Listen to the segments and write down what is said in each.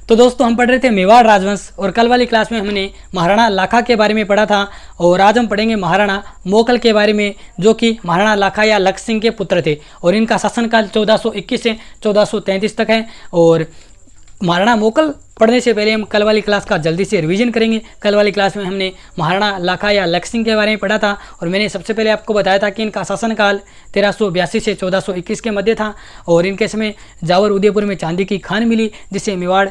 तो दोस्तों हम पढ़ रहे थे मेवाड़ राजवंश और कल वाली क्लास में हमने महाराणा लाखा के बारे में पढ़ा था और आज हम पढ़ेंगे महाराणा मोकल के बारे में, जो कि महाराणा लाखा या लख सिंह के पुत्र थे और इनका शासनकाल 1421 से 1433 तक है। और महाराणा मोकल पढ़ने से पहले हम कल वाली क्लास का जल्दी से रिवीजन करेंगे। कल वाली क्लास में हमने महाराणा लाखा या लख सिंह के बारे में पढ़ा था और मैंने सबसे पहले आपको बताया था कि इनका शासनकाल 1382 से 1421 के मध्य था और इनके समय जावर उदयपुर में चांदी की खान मिली जिससे मेवाड़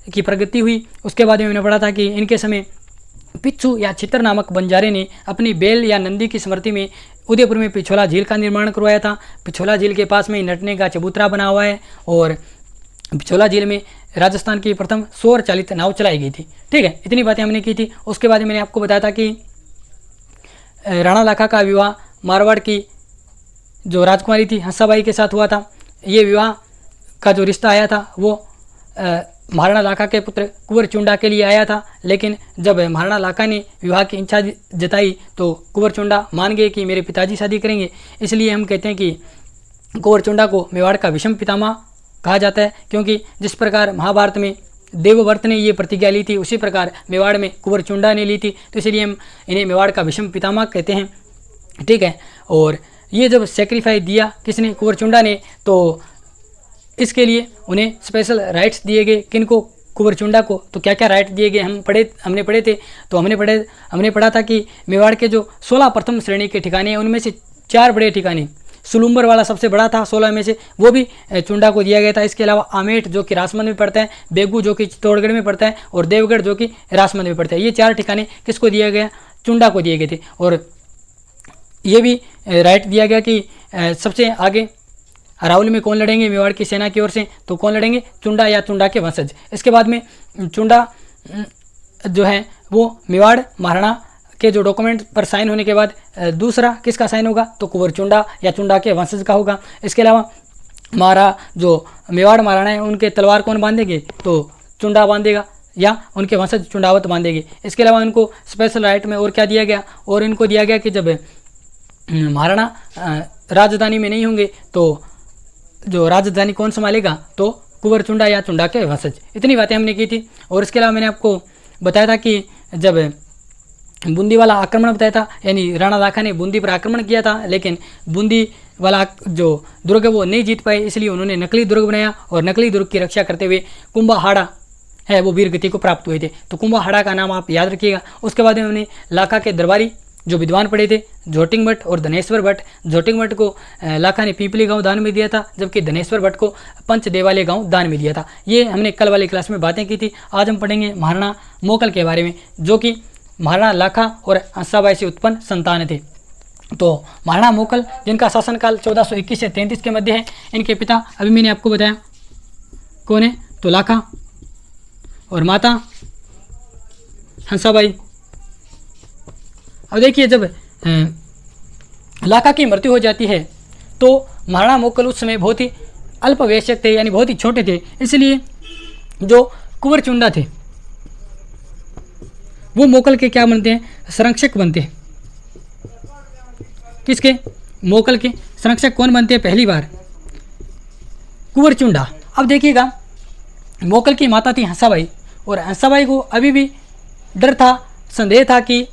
की प्रगति हुई। उसके बाद में मैंने पढ़ा था कि इनके समय पिच्छू या छितर नामक बंजारे ने अपनी बैल या नंदी की स्मृति में उदयपुर में पिछोला झील का निर्माण करवाया था। पिछोला झील के पास में ही नटने का चबूतरा बना हुआ है और पिछोला झील में राजस्थान की प्रथम सौर चालित नाव चलाई गई थी। ठीक है, इतनी बातें हमने की थी। उसके बाद मैंने आपको बताया था कि राणा लाखा का विवाह मारवाड़ की जो राजकुमारी थी हंसाबाई के साथ हुआ था। ये विवाह का जो रिश्ता आया था वो महाराणा लाखा के पुत्र कुंवर चुंडा के लिए आया था, लेकिन जब महाराणा लाखा ने विवाह की इच्छा जताई तो कुंवर चुंडा मान गए कि मेरे पिताजी शादी करेंगे। इसलिए हम कहते हैं कि कुंवर चुंडा को मेवाड़ का विषम पितामह कहा जाता है, क्योंकि जिस प्रकार महाभारत में देवव्रत ने ये प्रतिज्ञा ली थी उसी प्रकार मेवाड़ में कुंवर चुंडा ने ली थी, तो इसलिए हम इन्हें मेवाड़ का विषम पितामह कहते हैं। ठीक है, और ये जब सेक्रीफाइस दिया किसने, कुंवर चुंडा ने, तो इसके लिए उन्हें स्पेशल राइट्स दिए गए। किनको, कुंवर चुंडा को। तो क्या क्या राइट दिए गए हमने पढ़े थे। तो हमने पढ़ा था कि मेवाड़ के जो 16 प्रथम श्रेणी के ठिकाने हैं उनमें से 4 बड़े ठिकाने, सुलुम्बर वाला सबसे बड़ा था 16 में से, वो भी चुंडा को दिया गया था। इसके अलावा आमेठ जो कि राजमंद में पड़ता है, बेगू जो कि चित्तौड़गढ़ में पड़ता है और देवगढ़ जो कि राजमंद में पड़ता है। ये 4 ठिकाने किसको दिया गया, चुंडा को दिए गए थे। और ये भी राइट दिया गया कि सबसे आगे अरावली में कौन लड़ेंगे मेवाड़ की सेना की ओर से, तो कौन लड़ेंगे, चुंडा या चुंडा के वंशज। इसके बाद में चुंडा जो है वो मेवाड़ महाराणा के जो डॉक्यूमेंट पर साइन होने के बाद दूसरा किसका साइन होगा, तो कुंवर चुंडा या चुंडा के वंशज का होगा। इसके अलावा जो मेवाड़ महाराणा है उनके तलवार कौन बांधेंगे, तो चुंडा बांधेगा या उनके वंशज चुंडावत बांधेंगे। इसके अलावा इनको स्पेशल राइट में और क्या दिया गया, और इनको दिया गया कि जब महाराणा राजधानी में नहीं होंगे तो जो राजधानी कौन संभालेगा, तो कुंवर चुंडा या चुंडा के वंशज। इतनी बातें हमने की थी। और इसके अलावा मैंने आपको बताया था कि जब बूंदी वाला आक्रमण बताया था, यानी राणा लाखा ने बूंदी पर आक्रमण किया था, लेकिन बूंदी वाला जो दुर्ग है वो नहीं जीत पाए, इसलिए उन्होंने नकली दुर्ग बनाया और नकली दुर्ग की रक्षा करते हुए कुंभाहाड़ा है वो वीर गति को प्राप्त हुए थे। तो कुंभाहाड़ा का नाम आप याद रखिएगा। उसके बाद उन्होंने लाखा के दरबारी जो विद्वान पढ़े थे, झोटिंग भट्ट और धनेश्वर भट्ट। झोटिंग भट्ट को लाखा ने पीपली गांव दान में दिया था, जबकि धनेश्वर भट्ट को पंच देवालय गांव दान में दिया था। ये हमने कल वाली क्लास में बातें की थी। आज हम पढ़ेंगे महाराणा मोकल के बारे में, जो कि महाराणा लाखा और हंसाबाई से उत्पन्न संतान थे। तो महाराणा मोकल जिनका शासनकाल 1421 से 33 के मध्य है, इनके पिता अभी मैंने आपको बताया कौन है, तो लाखा, और माता हंसाबाई। अब देखिए, जब लाखा की मृत्यु हो जाती है तो महाराणा मोकल उस समय बहुत ही अल्पवयस्क थे, यानी बहुत ही छोटे थे, इसलिए जो कुंवर चुंडा थे वो मोकल के क्या बनते हैं, संरक्षक बनते हैं। किसके, मोकल के संरक्षक कौन बनते हैं पहली बार, कुंवर चुंडा। अब देखिएगा, मोकल की माता थी हंसाबाई और हंसाबाई को अभी भी डर था, संदेह था कि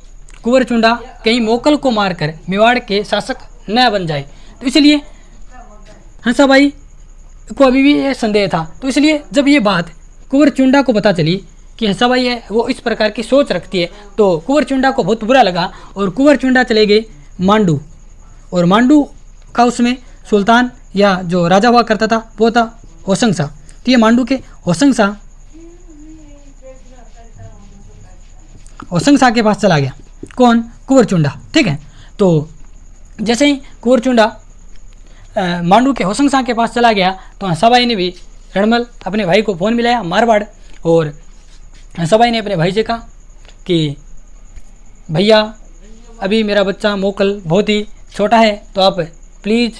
कुंवर चुंडा कहीं मोकल को मारकर मेवाड़ के शासक न बन जाए, तो इसलिए हंसाबाई को अभी भी ये संदेह था। तो इसलिए जब ये बात कुंवर चुंडा को पता चली कि हंसाबाई है वो इस प्रकार की सोच रखती है, तो कुंवर चुंडा को बहुत बुरा लगा और कुंवर चुंडा चले गए मांडू, और मांडू का उसमें सुल्तान या जो राजा हुआ करता था वो था होशंग शाह। तो ये मांडू के होशंग शाह के पास चला गया, कौन, कुंवर चुंडा। ठीक है, तो जैसे ही कुंवर चुंडा मांडू के होशंग शाह के पास चला गया तो हंसाबाई ने भी रणमल अपने भाई को फ़ोन मिलाया मारवाड़, और हंसाबाई ने अपने भाई से कहा कि भैया अभी मेरा बच्चा मोकल बहुत ही छोटा है, तो आप प्लीज़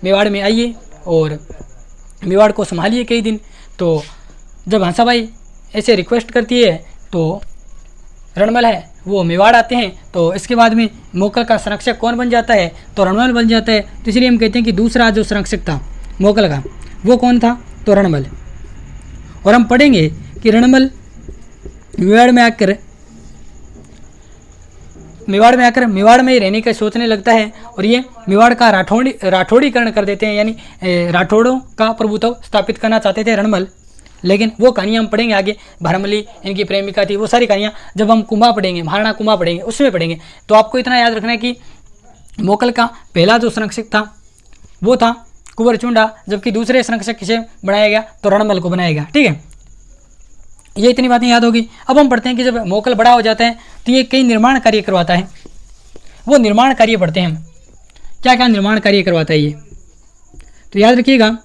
मेवाड़ में आइए और मेवाड़ को संभालिए कई दिन। तो जब हंसाबाई ऐसे रिक्वेस्ट करती है तो रणमल है वो मेवाड़ आते हैं। तो इसके बाद में मोकल का संरक्षक कौन बन जाता है, तो रणमल बन जाता है। तो इसलिए हम कहते हैं कि दूसरा जो संरक्षक था मोकल का वो कौन था, तो रणमल। और हम पढ़ेंगे कि कि रणमल मेवाड़ मेवाड़ में ही रहने का सोचने लगता है और ये मेवाड़ का राठौड़ीकरण कर देते हैं, यानी राठौड़ों का प्रभुत्व स्थापित करना चाहते थे रणमल। लेकिन वो कहानियाँ हम पढ़ेंगे आगे, भरमली इनकी प्रेमिका थी, वो सारी कहानियाँ जब हम कुंभा पढ़ेंगे, महाराणा कुंभा पढ़ेंगे, उसमें पढ़ेंगे। तो आपको इतना याद रखना है कि मोकल का पहला जो संरक्षक था वो था कुंवरचुंडा, जबकि दूसरे संरक्षक किसे बनाया गया तो रणमल को बनाया गया। ठीक है, ये इतनी बातें याद होगी। अब हम पढ़ते हैं कि जब मोकल बड़ा हो जाता है तो ये कई निर्माण कार्य करवाता है। वो निर्माण कार्य पढ़ते हैं हम, क्या क्या निर्माण कार्य करवाता है ये, तो याद रखिएगा।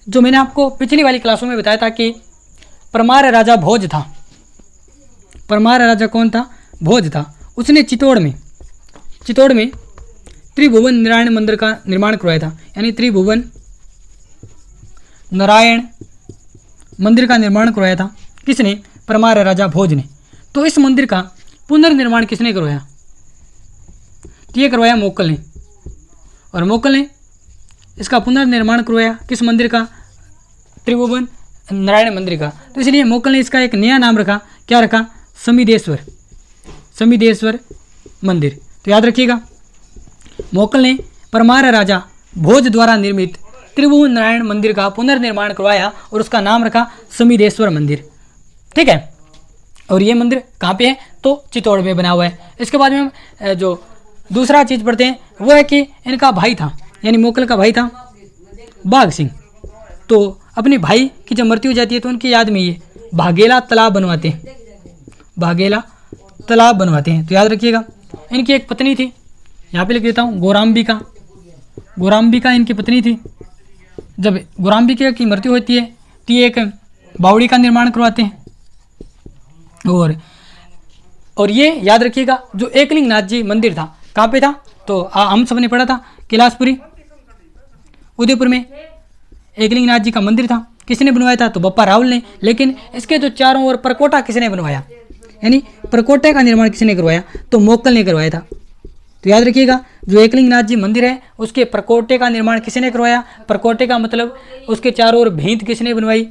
जो मैंने आपको पिछली वाली क्लासों में बताया था कि परमार राजा भोज था। परमार राजा कौन था? भोज था। उसने चित्तौड़ में त्रिभुवन नारायण मंदिर का निर्माण करवाया था, यानी त्रिभुवन नारायण मंदिर का निर्माण करवाया था। किसने? परमार राजा भोज ने। तो इस मंदिर का पुनर्निर्माण किसने करवाया? तो ये करवाया मोकल ने। और मोकल ने इसका पुनर्निर्माण करवाया किस मंदिर का? त्रिभुवन नारायण मंदिर का। तो इसलिए मोकल ने इसका एक नया नाम रखा। क्या रखा? समिदेश्वर मंदिर। तो याद रखिएगा, मोकल ने परमार राजा भोज द्वारा निर्मित त्रिभुवन नारायण मंदिर का पुनर्निर्माण करवाया और उसका नाम रखा समिदेश्वर मंदिर। ठीक है, और ये मंदिर कहाँ पे है? तो चित्तौड़ में बना हुआ है। इसके बाद में हम जो दूसरा चीज़ पढ़ते हैं वो है कि इनका भाई था, यानी मोकल का भाई था बाघ सिंह। तो अपने भाई की जब मृत्यु हो जाती है तो उनकी याद में ये भागेला तालाब बनवाते हैं। तो याद रखिएगा, इनकी एक पत्नी थी, यहाँ पे लिख देता हूँ, गोराम्बिका इनकी पत्नी थी। जब गोराम्बिका की मृत्यु होती है तो ये एक बावड़ी का निर्माण करवाते हैं। और ये याद रखिएगा, जो एकलिंग नाथ जी मंदिर था कहाँ पे था? तो हम सब ने पढ़ा था कैलाशपुरी उदयपुर में एकलिंग नाथ जी का मंदिर था। किसने बनवाया था? तो बप्पा रावल ने। लेकिन इसके जो चारों ओर परकोटा किसने बनवाया, यानी परकोटे का निर्माण किसने करवाया? तो मोकल ने करवाया था। तो याद रखिएगा, जो एकलिंग नाथ जी मंदिर है उसके परकोटे का निर्माण किसने करवाया? परकोटे का मतलब उसके चारों ओर भींत किसने बनवाई?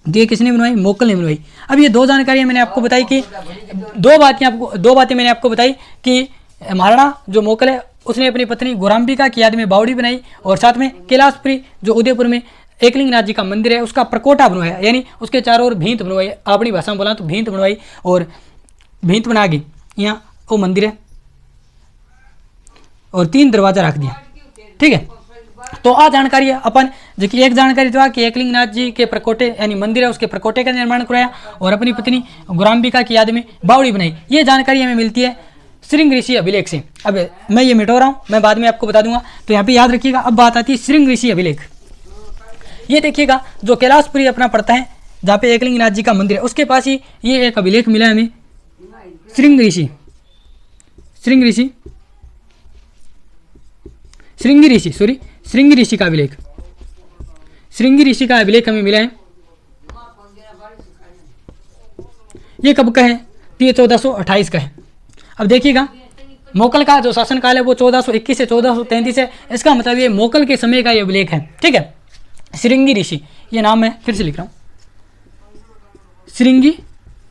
ये किसने बनवाई? मोकल ने बनवाई। अब ये दो जानकारियाँ मैंने आपको बताई कि दो बातें मैंने आपको बताई कि महाराणा जो मोकल है उसने अपनी पत्नी गोराम्बिका की याद में बावड़ी बनाई, और साथ में कैलाशपुरी जो उदयपुर में एकलिंग नाथ जी का मंदिर है उसका प्रकोटा बनवाया, यानी उसके चारों ओर भींत बनवाई। अपनी भाषा में बोला तो भींत बनवाई, और भींत बना के यहाँ वो मंदिर है और 3 दरवाजा रख दिया। ठीक है, तो आ जानकारी है अपन जो कि एक जानकारी था कि एकलिंग नाथ जी के प्रकोटे यानी मंदिर है उसके प्रकोटे का निर्माण कराया और अपनी पत्नी गोराम्बिका की याद में बावड़ी बनाई। ये जानकारी हमें मिलती है श्रृंग ऋषि अभिलेख से। अब मैं ये मिटो रहा हूँ, मैं बाद में आपको बता दूंगा, तो यहाँ पे याद रखिएगा। अब बात आती है श्रृंग ऋषि अभिलेख। ये देखिएगा, जो कैलाशपुरी अपना पड़ता है जहाँ पे एकलिंग नाथ जी का मंदिर है उसके पास ही ये एक अभिलेख मिला है हमें, श्रृंग ऋषि का अभिलेख। श्रृंगी ऋषि का अभिलेख हमें मिला है। ये कब का है? तो ये 1428 का है। अब देखिएगा, मोकल का जो शासनकाल है वो 1421 से 1433 है। इसका मतलब ये मोकल के समय का ये अभिलेख है। ठीक है, श्रृंगी ऋषि ये नाम है, फिर से लिख रहा हूँ, श्रृंगी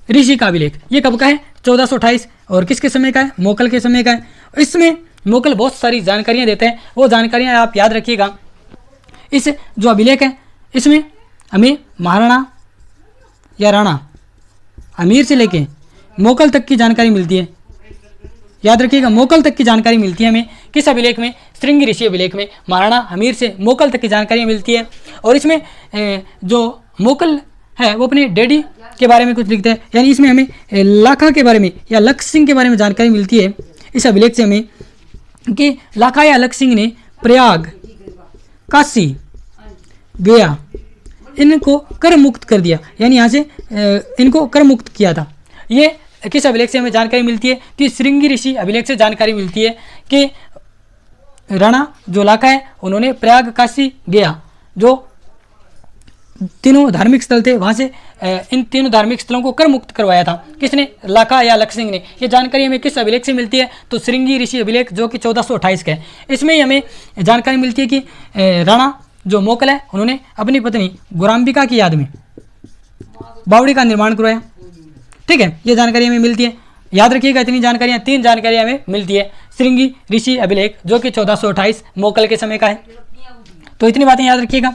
ऋषि का अभिलेख। ये कब का है? 1428। और किसके समय का है? मोकल के समय का है। इसमें मोकल बहुत सारी जानकारियाँ देते हैं, वो जानकारियाँ आप याद रखिएगा। इस जो अभिलेख है इसमें हमें महाराणा या राणा अमीर से लेके मोकल तक की जानकारी मिलती है। याद रखिएगा, मोकल तक की जानकारी मिलती है हमें किस अभिलेख में? श्रृंगी ऋषि अभिलेख में महाराणा अमीर से मोकल तक की जानकारी मिलती है। और इसमें जो मोकल है वो अपने डैडी के बारे में कुछ लिखते हैं, यानी इसमें हमें लाखा के बारे में या लक्ष्य सिंह के बारे में जानकारी मिलती है इस अभिलेख से हमें कि लाखा या लक्ष्य सिंह ने प्रयाग, काशी, गया इनको कर मुक्त कर दिया, यानी यहाँ से इनको कर मुक्त किया था। ये किस अभिलेख से हमें जानकारी मिलती है? तो श्रृंगी ऋषि अभिलेख से जानकारी मिलती है कि राणा जो लाखा है उन्होंने प्रयाग, काशी, गया जो तीनों धार्मिक स्थल थे वहाँ से इन तीनों धार्मिक स्थलों को कर मुक्त करवाया था। किसने? लाखा या लक्ष्य सिंह ने। ये जानकारी हमें किस अभिलेख से मिलती है? तो श्रृंगी ऋषि अभिलेख जो कि 1428 का है। इसमें ही हमें जानकारी मिलती है कि राणा जो मोकल है उन्होंने अपनी पत्नी गोराम्बिका की याद में बावड़ी का निर्माण करवाया। ठीक है, ये जानकारी हमें मिलती है। याद रखिएगा इतनी जानकारियाँ, 3 जानकारियाँ हमें मिलती है। श्रृंगी ऋषि अभिलेख जो कि 1428 मोकल के समय का है। तो इतनी बातें याद रखिएगा।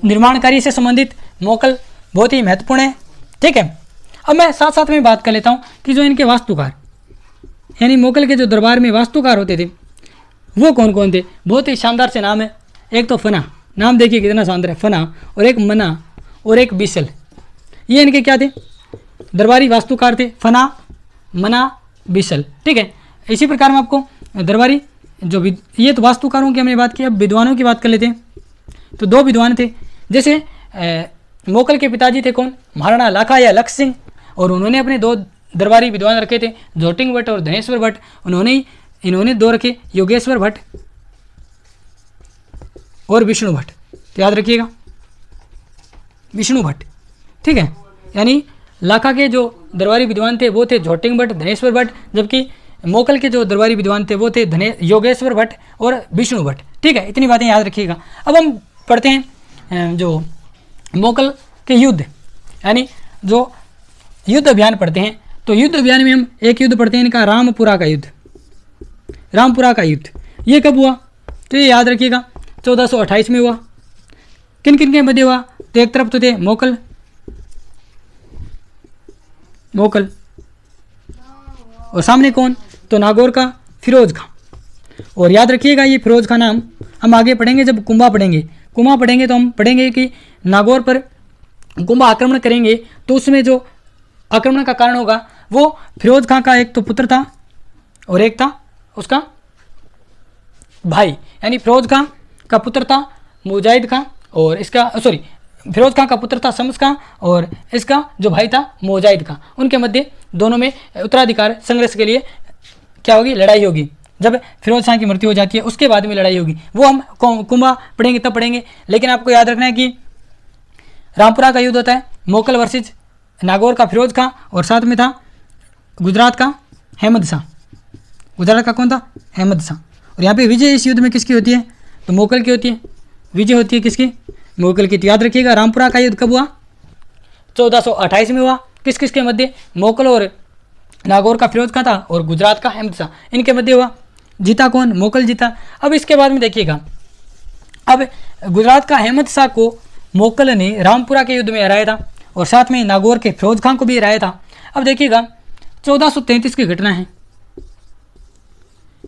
निर्माण कार्य से संबंधित मोकल बहुत ही महत्वपूर्ण है। ठीक है, अब मैं साथ साथ में बात कर लेता हूँ कि जो इनके वास्तुकार यानी मोकल के जो दरबार में वास्तुकार होते थे वो कौन कौन थे। बहुत ही शानदार से नाम है। एक तो फना, नाम देखिए कितना शानदार है, फना, और एक मना और एक बिसल। ये इनके क्या थे, दरबारी वास्तुकार थे, फना, मना, बिसल। ठीक है, इसी प्रकार में आपको दरबारी जो ये तो वास्तुकारों की हमने बात की। अब विद्वानों की बात कर लेते हैं। तो 2 विद्वान थे, जैसे मोकल के पिताजी थे कौन, महाराणा लाखा या लक्ष्य सिंह, और उन्होंने अपने 2 दरबारी विद्वान रखे थे, झोटिंग भट्ट और धनेश्वर भट्ट। इन्होंने 2 रखे, योगेश्वर भट्ट और विष्णु भट्ट। तो याद रखिएगा विष्णु भट्ट। ठीक है, यानी लाखा के जो दरबारी विद्वान थे वो थे झोटिंग भट्ट, धनेश्वर भट्ट, जबकि मोकल के जो दरबारी विद्वान थे वो थे योगेश्वर भट्ट और विष्णु भट्ट। ठीक है, इतनी बातें याद रखिएगा। अब हम पढ़ते हैं जो मोकल के युद्ध यानी जो युद्ध अभियान पढ़ते हैं। तो युद्ध अभियान में हम एक युद्ध पढ़ते हैं इनका, रामपुरा का युद्ध। रामपुरा का युद्ध ये कब हुआ, तो ये याद रखिएगा 1428 में हुआ। किन किन के मध्य हुआ, तो एक तरफ तो थे मोकल और सामने कौन, तो नागौर का फिरोज खां। और याद रखिएगा ये फिरोज खां नाम हम आगे पढ़ेंगे, जब कुंभा पढ़ेंगे तो हम पढ़ेंगे कि नागौर पर कुंभा आक्रमण करेंगे तो उसमें जो आक्रमण का कारण होगा वो फिरोज खां का एक तो पुत्र था और एक था उसका भाई, यानी फिरोज खां का पुत्र था मुजाहिद खां और इसका फिरोज खां का पुत्र था शम्स खां और इसका जो भाई था मुजाहिद खां। उनके मध्य दोनों में उत्तराधिकार संघर्ष के लिए क्या होगी, लड़ाई होगी। जब फिरोज खां की मृत्यु हो जाती है उसके बाद में लड़ाई होगी, वो हम कुंभा पढ़ेंगे तब पढ़ेंगे। लेकिन आपको याद रखना है कि रामपुरा का युद्ध होता है मोकल वर्सेज नागौर का फिरोज खां और साथ में था गुजरात का अहमद शाह। गुजरात का कौन था, अहमद शाह। और यहाँ पे विजय इस युद्ध में किसकी होती है, तो मोकल की होती है। विजय होती है किसकी, मोकल की। तो याद रखिएगा रामपुरा का युद्ध कब हुआ, 1428 में हुआ। किस किस के मध्य, मोकल और नागौर का फिरोज खां था और गुजरात का अहमद शाह, इनके मध्य हुआ। जीता कौन, मोकल जीता। अब इसके बाद में देखिएगा, अब गुजरात का अहमद शाह को मोकल ने रामपुरा के युद्ध में हराया था और साथ में नागौर के फिरोज खां को भी हराया था। अब देखिएगा 1433 की घटना है।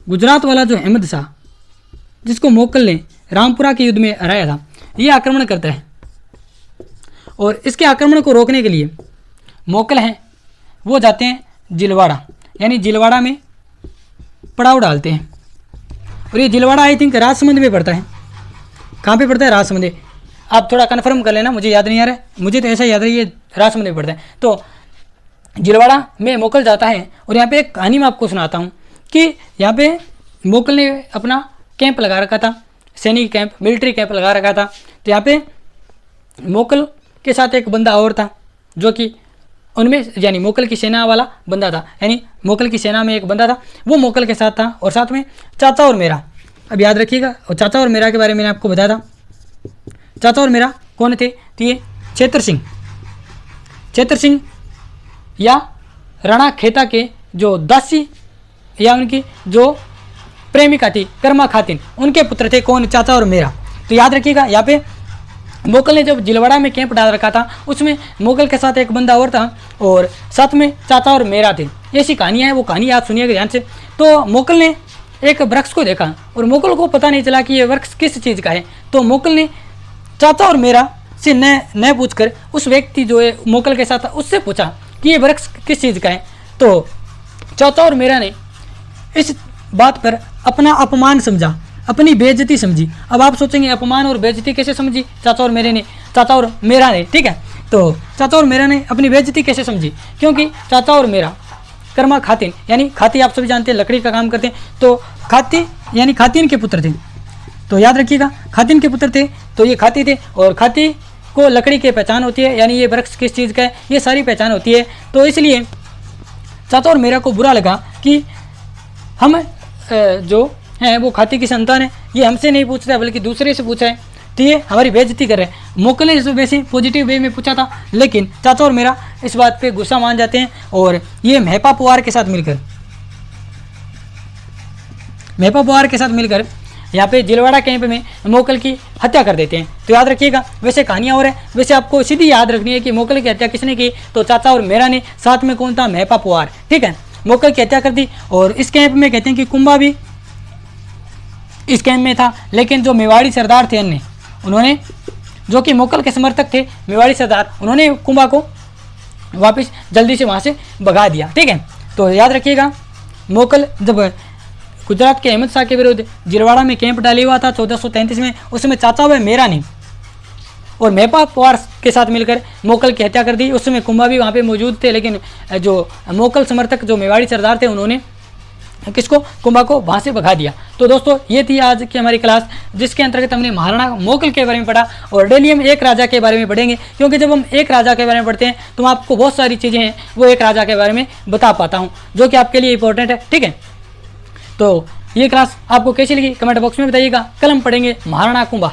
गुजरात वाला जो अहमद शाह जिसको मोकल ने रामपुरा के युद्ध में हराया था, ये आक्रमण करता है और इसके आक्रमण को रोकने के लिए मोकल हैं वो जाते हैं जिलवाड़ा, यानी जिलवाड़ा में पड़ाव डालते हैं। और ये जिलवाड़ा आई थिंक राजसमंद में पड़ता है। कहाँ पे पड़ता है, राजसमंद। आप थोड़ा कन्फर्म कर लेना, मुझे याद नहीं आ रहा है, मुझे तो ऐसा याद है ये राजसमंद में पड़ता है। तो जिलवाड़ा में मोकल जाता है और यहाँ पे एक कहानी मैं आपको सुनाता हूँ कि यहाँ पे मोकल ने अपना कैंप लगा रखा था, सैनिक कैंप, मिलिट्री कैंप लगा रखा था। तो यहाँ पे मोकल के साथ एक बंदा और था जो कि उनमें यानी मोकल की सेना वाला बंदा था, यानी मोकल की सेना में एक बंदा था वो मोकल के साथ था और साथ में चाचा और मेरा। अब याद रखिएगा, और चाचा और मेरा के बारे में मैंने आपको बताया था। चाचा और मेरा कौन थे, तो ये छेतर सिंह या राणा खेता के जो दासी या उनकी जो प्रेमिका थी कर्मा खातिन, उनके पुत्र थे कौन, चाचा और मेरा। तो याद रखिएगा यहाँ पे मोकल ने जब जिलवाड़ा में कैंप डाल रखा था उसमें मोकल के साथ एक बंदा और था और साथ में चाचा और मेरा थे। ऐसी कहानियाँ हैं, वो कहानी आप सुनिएगा ध्यान से। तो मोकल ने एक वृक्ष को देखा और मोकल को पता नहीं चला कि ये वृक्ष किस चीज़ का है। तो मोकल ने चाचा और मेरा से न पूछकर उस व्यक्ति जो है मोकल के साथ उससे पूछा कि ये वृक्ष किस चीज़ का है। तो चाचा और मेरा ने इस बात पर अपना अपमान समझा, अपनी बेइज्जती समझी। अब आप सोचेंगे अपमान और बेइज्जती कैसे समझी चाचा और मेरा ने, ठीक है। तो चाचा और मेरा ने अपनी बेइज्जती कैसे समझी, क्योंकि चाचा और मेरा कर्मा खातिन, यानी खाती आप सभी जानते हैं लकड़ी का काम करते हैं, तो खाती यानी खातिन के पुत्र थे। तो याद रखिएगा खातिन के पुत्र थे, तो ये खाती थे और खाती को लकड़ी की पहचान होती है, यानी ये वृक्ष किस चीज़ का है ये सारी पहचान होती है। तो इसलिए चाचा और मेरा को बुरा लगा कि हम जो हैं वो खाती की संतान है, ये हमसे नहीं पूछता बल्कि दूसरे से पूछा है। तो ये हमारी बेइज्जती कर रहे हैं। मोकल ने इस वैसे पॉजिटिव वे में पूछा था, लेकिन चाचा और मेरा इस बात पे गुस्सा मान जाते हैं और ये मेहपा पुआर के साथ मिलकर यहाँ पे जिलवाड़ा कैंप में मोकल की हत्या कर देते हैं। तो याद रखिएगा, वैसे कहानियाँ और है, वैसे आपको सीधी याद रखनी है कि मोकल की हत्या किसने की, तो चाचा और मेरा ने, साथ में कौन था, मेहपा पुआर। ठीक है, मोकल की हत्या कर दी। और इस कैंप में कहते हैं कि कुंभा भी इस कैंप में था, लेकिन जो मेवाड़ी सरदार थे अन्य, उन्होंने, जो कि मोकल के समर्थक थे मेवाड़ी सरदार, उन्होंने कुंभा को वापस जल्दी से वहाँ से भगा दिया। ठीक है, तो याद रखिएगा, मोकल जब गुजरात के अहमद शाह के विरुद्ध जिलवाड़ा में कैंप डाले हुआ था 1433 में, उसमें चाचा व मेरा ने और मेहपा पुआर के साथ मिलकर मोकल की हत्या कर दी। उस समय कुंभा भी वहाँ पे मौजूद थे, लेकिन जो मोकल समर्थक जो मेवाड़ी सरदार थे, उन्होंने किसको, कुंभा को वहाँ से भगा दिया। तो दोस्तों, ये थी आज की हमारी क्लास, जिसके अंतर्गत हमने महाराणा मोकल के बारे में पढ़ा और डेली हम एक राजा के बारे में पढ़ेंगे, क्योंकि जब हम एक राजा के बारे में पढ़ते हैं तो आपको बहुत सारी चीज़ें हैं वो एक राजा के बारे में बता पाता हूँ, जो कि आपके लिए इंपॉर्टेंट है। ठीक है, तो ये क्लास आपको कैसी लगी कमेंट बॉक्स में बताइएगा। कल हम पढ़ेंगे महाराणा कुंभा।